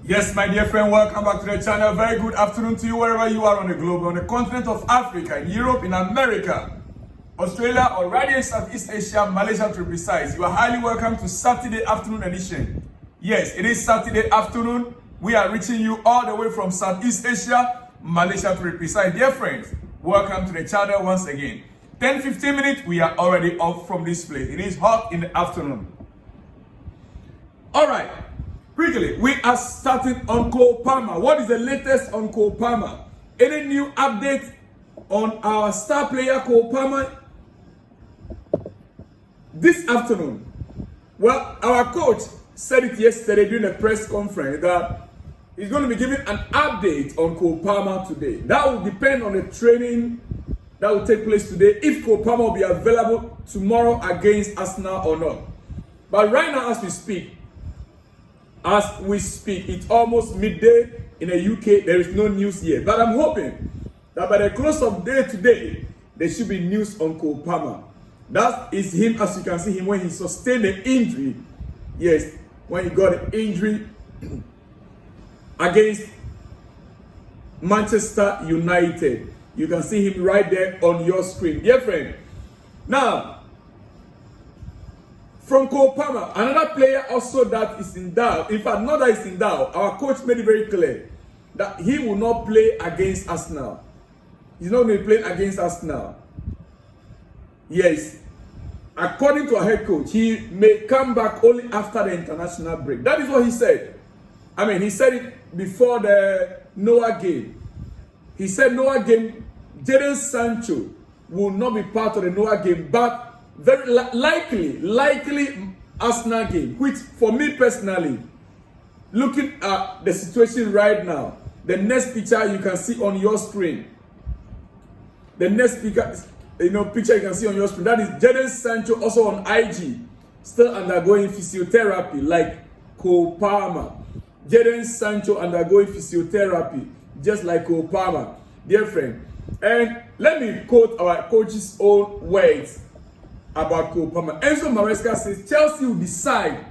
Yes, my dear friend, welcome back to the channel. Very good afternoon to you wherever you are on the globe, on the continent of Africa, in Europe, in America, Australia, or right in Southeast Asia, Malaysia to be precise. You are highly welcome to Saturday afternoon edition. Yes, it is Saturday afternoon. We are reaching you all the way from Southeast Asia, Malaysia to be precise. Dear friends, welcome to the channel once again. 10-15 minutes, we are already off from this place. It is hot in the afternoon. All right. Quickly, we are starting on Cobham. What is the latest on Cobham? Any new update on our star player Cobham this afternoon? Well, our coach said it yesterday during a press conference that he's going to be giving an update on Cobham today. That will depend on the training that will take place today, if Cobham will be available tomorrow against Arsenal or not. But right now, as we speak, it's almost midday in the UK. There is no news yet. But I'm hoping that by the close of day today, there should be news on Cobham. That is him, as you can see him, when he sustained the injury. Yes, when he got an injury against Manchester United. You can see him right there on your screen. Dear friend, now, from Cobham, another player also that is in doubt. In fact, not that is in doubt. Our coach made it very clear that he will not play against Arsenal. He's not going to play against Arsenal. Yes. According to our head coach, he may come back only after the international break. That is what he said. I mean, he said it before the Noah game. He said Noah game, Jadon Sancho will not be part of the Noah game, but very likely Arsenal game, which for me personally, looking at the situation right now, the next picture you can see on your screen, the next picture you can see on your screen, that is Jadon Sancho, also on IG, still undergoing physiotherapy like Cobham. Jadon Sancho undergoing physiotherapy just like Cobham, dear friend. And let me quote our coach's own words about Cobham. Enzo Maresca says Chelsea will decide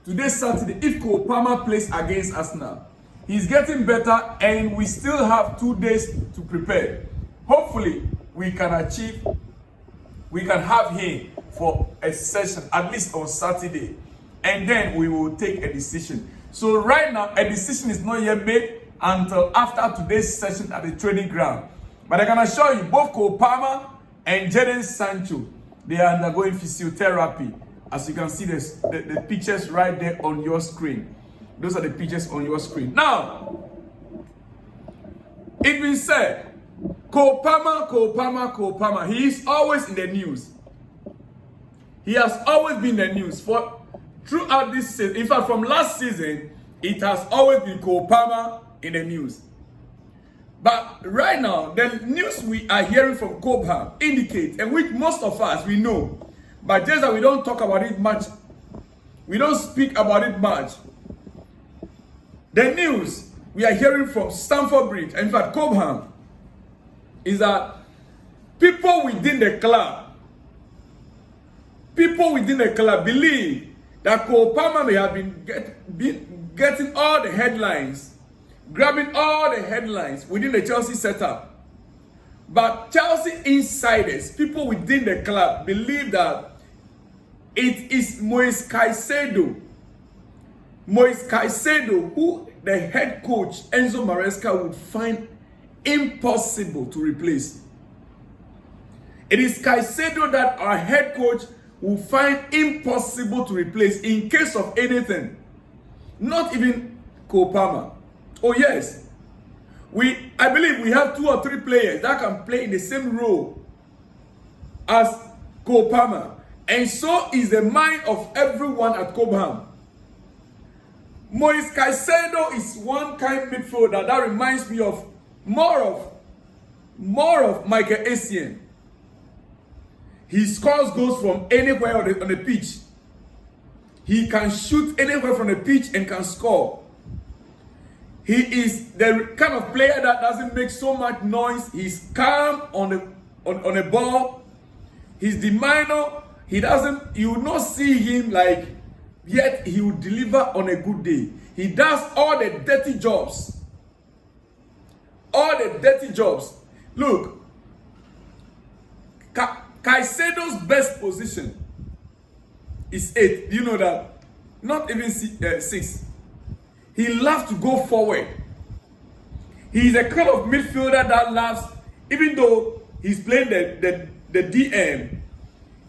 today Saturday if Cobham plays against Arsenal. He's getting better and we still have 2 days to prepare. Hopefully we can have him for a session at least on Saturday, and then we will take a decision. So right now a decision is not yet made until after today's session at the training ground. But I can assure you, both Cobham and Jadon Sancho, they are undergoing physiotherapy. As you can see, the pictures right there on your screen. Those are the pictures on your screen. Now, it been said, Cobham, he is always in the news. He has always been in the news throughout this season. In fact, from last season, it has always been Cobham in the news. But right now, the news we are hearing from Cobham indicates, and which most of us we know, but just that we don't talk about it much, we don't speak about it much. The news we are hearing from Stamford Bridge, in fact Cobham, is that people within the club believe that Cobham may have been getting all the headlines, grabbing all the headlines within the Chelsea setup. But Chelsea insiders, people within the club, believe that it is Moises Caicedo, who the head coach, Enzo Maresca, would find impossible to replace. It is Caicedo that our head coach will find impossible to replace in case of anything. Not even Cobham. Oh yes, I believe we have 2 or 3 players that can play in the same role as Cobham, and so is the mind of everyone at Cobham. Moises Caicedo is one kind midfielder that reminds me of more of Michael Essien. He scores goals from anywhere on the pitch. He can shoot anywhere from the pitch and can score. He is the kind of player that doesn't make so much noise. He's calm on the ball. He's the minor. You will not see him like, yet he will deliver on a good day. He does all the dirty jobs. All the dirty jobs. Look, Caicedo's best position is 8. Do you know that? Not even 6. He loves to go forward. He's a kind of midfielder that loves, even though he's playing the DM,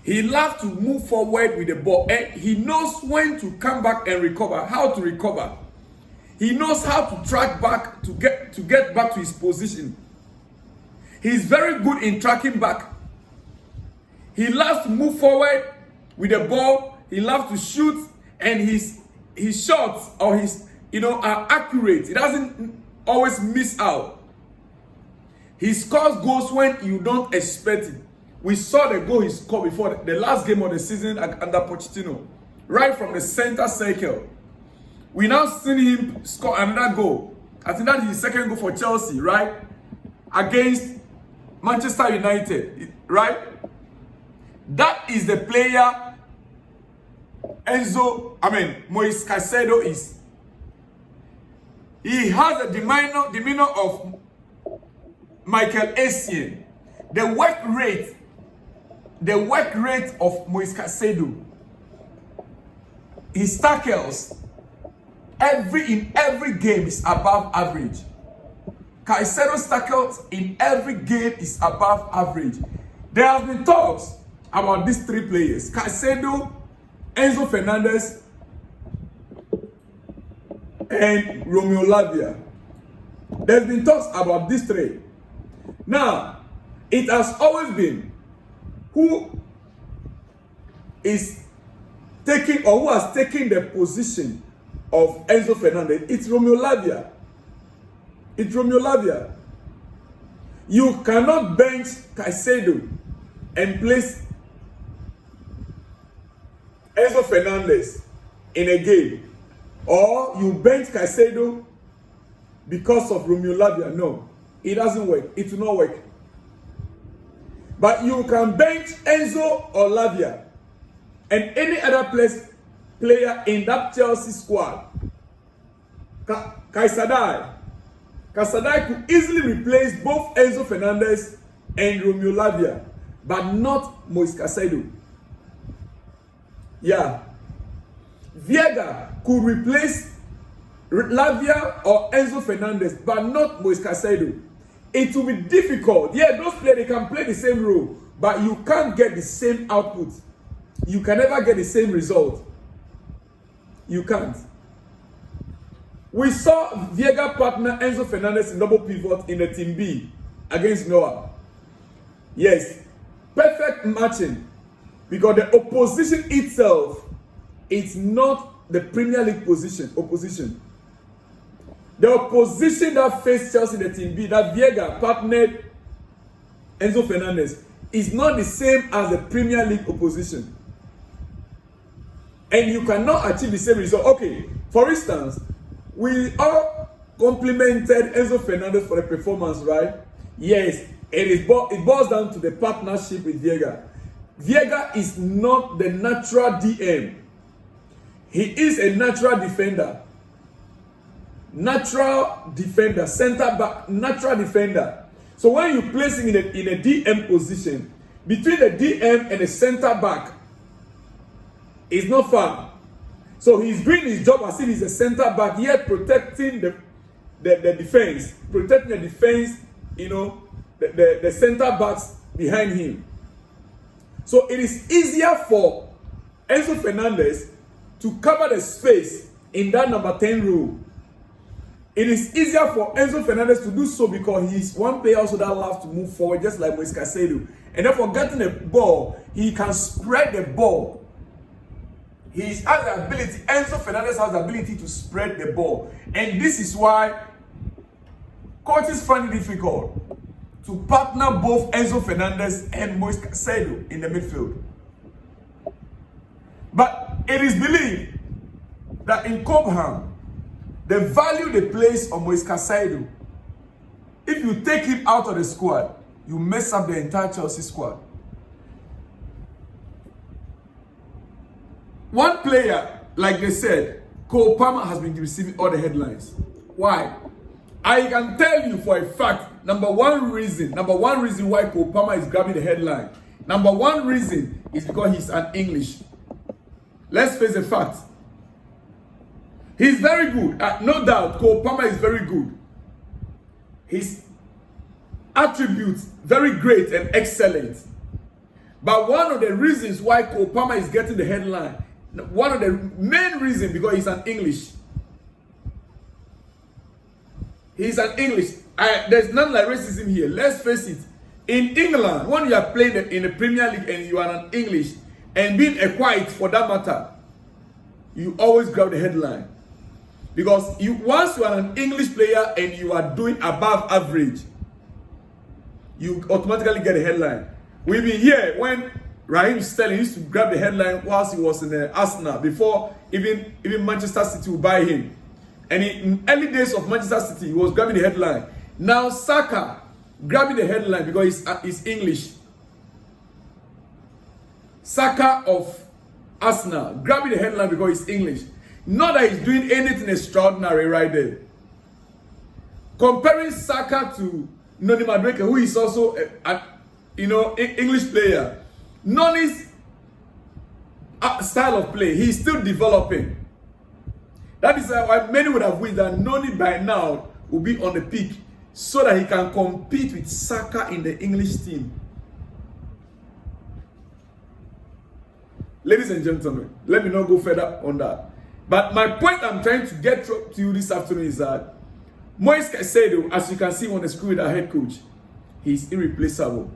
he loves to move forward with the ball. And he knows when to come back and recover, how to recover. He knows how to track back to get back to his position. He's very good in tracking back. He loves to move forward with the ball. He loves to shoot, and his shots or his are accurate. He doesn't always miss out. He scores goals when you don't expect it. We saw the goal he scored before the last game of the season under Pochettino, right from the center circle. We now seen him score another goal. I think that is his second goal for Chelsea, right? Against Manchester United, right? That is the player Moises Caicedo is. He has a demeanor of Michael Essien. The work rate of Moises Caicedo, his tackles, in every game is above average. Caicedo's tackles in every game is above average. There have been talks about these 3 players: Caicedo, Enzo Fernandez, and Romeo Lavia. There's been talks about these 3. Now, it has always been who is taking or who has taken the position of Enzo Fernandez. It's Romeo Lavia. It's Romeo Lavia. You cannot bench Caicedo and place Enzo Fernandez in a game, or you bench Caicedo because of Romeo Lavia. No, it doesn't work. It will not work. But you can bench Enzo or Lavia and any other player in that Chelsea squad. Caicedo could easily replace both Enzo Fernandez and Romeo Lavia, but not Moises Caicedo. Yeah. Viega could replace Lavia or Enzo Fernandez, but not Moises Caicedo. It will be difficult. Yeah, those players, they can play the same role, but you can't get the same output. You can never get the same result. You can't. We saw Viega partner Enzo Fernandez in double pivot in the Team B against Noah. Yes, perfect matching, because the opposition itself is not the Premier League opposition. The opposition that faced Chelsea in the Team B, that Viega partnered Enzo Fernandez, is not the same as the Premier League opposition. And you cannot achieve the same result. Okay, for instance, we all complimented Enzo Fernandez for the performance, right? Yes, it boils down to the partnership with Viega. Viega is not the natural DM. He is a natural defender. Center back, natural defender. So when you place him in a DM position, between the DM and the center back, it's not far. So he's doing his job as if he's a center back, yet protecting the defense, the center backs behind him. So it is easier for Enzo Fernandez to cover the space in that number 10 role. It is easier for Enzo Fernandez to do so because he's one player also that loves to move forward, just like Moises Caicedo. And therefore, getting the ball, he can spread the ball. Enzo Fernandez has the ability to spread the ball. And this is why coaches find it difficult to partner both Enzo Fernandez and Moises Caicedo in the midfield. But it is believed that in Cobham, the value they place on Moises Caicedo, if you take him out of the squad, you mess up the entire Chelsea squad. One player, like they said, Cobham has been receiving all the headlines. Why? I can tell you for a fact, number one reason why Cobham is grabbing the headline. Number one reason is because he's an English. Let's face the fact. He's very good. No doubt, Cobham is very good. His attributes, very great and excellent. But one of the reasons why Cobham is getting the headline, one of the main reasons, because he's an English. He's an English. There's none like racism here. Let's face it. In England, when you are playing in the Premier League and you are an English, and being a white for that matter, you always grab the headline. Because once you are an English player and you are doing above average, you automatically get a headline. We've been here when Raheem Sterling used to grab the headline whilst he was in Arsenal, before even Manchester City would buy him. And in early days of Manchester City, he was grabbing the headline. Now Saka grabbing the headline because he's English. Saka of Arsenal grabbing the headline because he's English. Not that he's doing anything extraordinary right there. Comparing Saka to Noni Madueke, who is also an English player. Noni's style of play, he's still developing. That is why many would have wished that Noni by now will be on the peak, so that he can compete with Saka in the English team. Ladies and gentlemen, let me not go further on that. But my point I'm trying to get to you this afternoon is that Moises Caicedo, as you can see on the screen with our head coach, he's irreplaceable.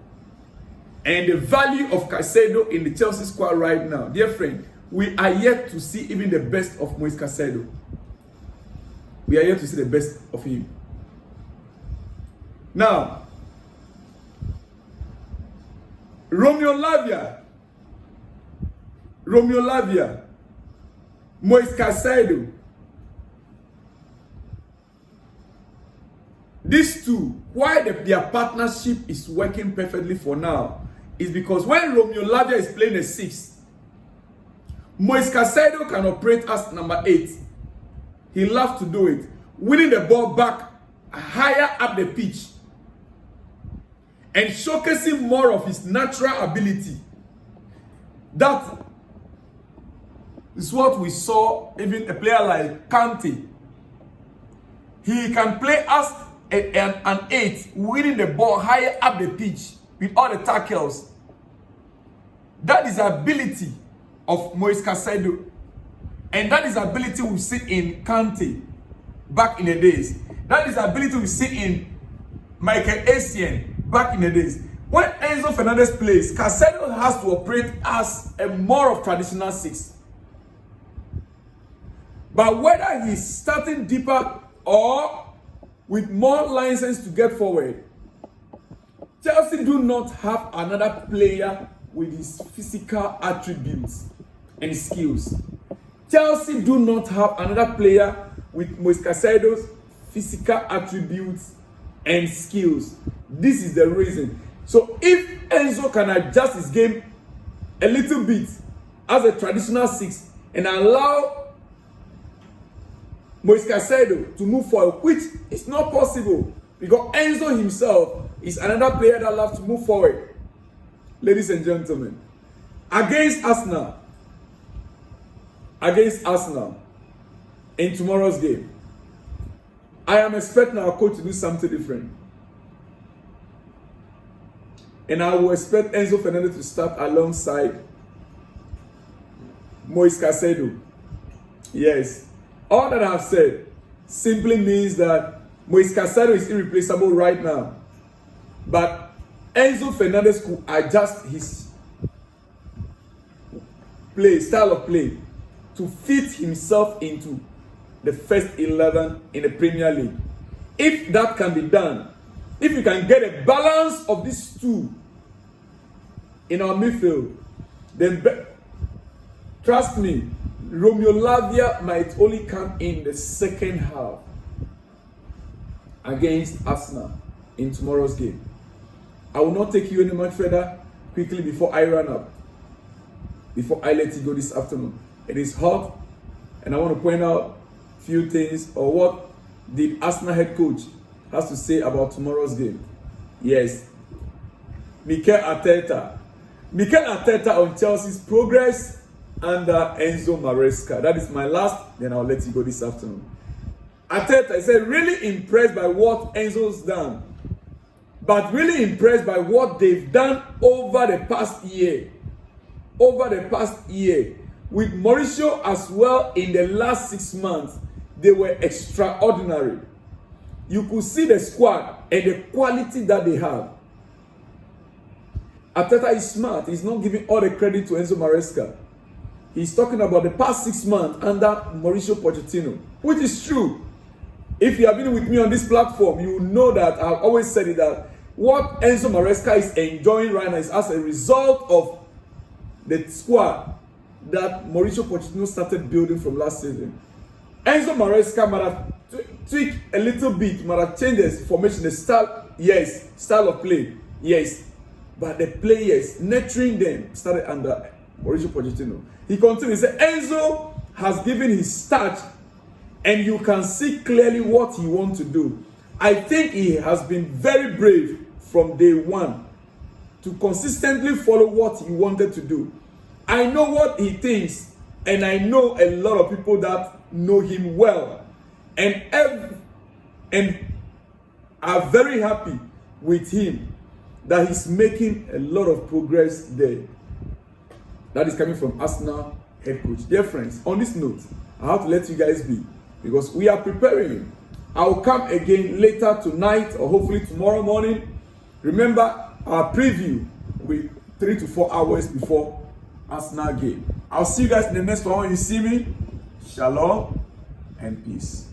And the value of Caicedo in the Chelsea squad right now, dear friend, we are yet to see even the best of Moises Caicedo. We are yet to see the best of him. Now, Romeo Lavia, Moises Caicedo. These two, why their partnership is working perfectly for now is because when Romeo Lavia is playing a 6, Moises Caicedo can operate as number 8. He loves to do it, winning the ball back higher up the pitch and showcasing more of his natural ability. That is what we saw even a player like Kante. He can play as an 8, winning the ball higher up the pitch with all the tackles. That is the ability of Moises Caicedo. And that is the ability we see in Kante back in the days. That is the ability we see in Michael Essien back in the days. When Enzo Fernandez plays, Caicedo has to operate as a more of traditional 6. But whether he's starting deeper or with more license to get forward, Chelsea do not have another player with his physical attributes and skills. Chelsea do not have another player with Moises Caicedo's physical attributes and skills. This is the reason. So if Enzo can adjust his game a little bit as a traditional 6 and allow Moises Caicedo to move forward, which is not possible because Enzo himself is another player that loves to move forward. Ladies and gentlemen, against Arsenal in tomorrow's game, I am expecting our coach to do something different. And I will expect Enzo Fernandez to start alongside Moises Caicedo. Yes. All that I have said simply means that Moises Caicedo is irreplaceable right now. But Enzo Fernandez could adjust his style of play to fit himself into the first 11 in the Premier League. If that can be done, if you can get a balance of these two in our midfield, then trust me, Romeo Lavia might only come in the second half against Arsenal in tomorrow's game. I will not take you any much further quickly before I run up, before I let you go this afternoon. It is hot and I want to point out a few things, or what the Arsenal head coach has to say about tomorrow's game. Yes, Mikel Arteta on Chelsea's progress under Enzo Maresca. That is my last, then I'll let you go this afternoon. Arteta said, really impressed by what Enzo's done, but really impressed by what they've done over the past year. With Mauricio as well in the last 6 months, they were extraordinary. You could see the squad and the quality that they have. Arteta is smart. He's not giving all the credit to Enzo Maresca. He's talking about the past 6 months under Mauricio Pochettino, which is true. If you have been with me on this platform, you know that I've always said it, that what Enzo Maresca is enjoying right now is as a result of the squad that Mauricio Pochettino started building from last season. Enzo Maresca might have tweaked a little bit, might have changed his formation, the style, yes, style of play, yes. But the players, nurturing them, started under Mauricio Pochettino. He continued, he said, Enzo has given his touch, and you can see clearly what he wants to do. I think he has been very brave from day one to consistently follow what he wanted to do. I know what he thinks, and I know a lot of people that know him well, and are very happy with him, that he's making a lot of progress there. That is coming from Arsenal head coach. Dear friends, on this note, I have to let you guys be, because we are preparing. I will come again later tonight, or hopefully tomorrow morning. Remember, our preview with 3 to 4 hours before Arsenal game. I'll see you guys in the next one. When you see me, shalom and peace.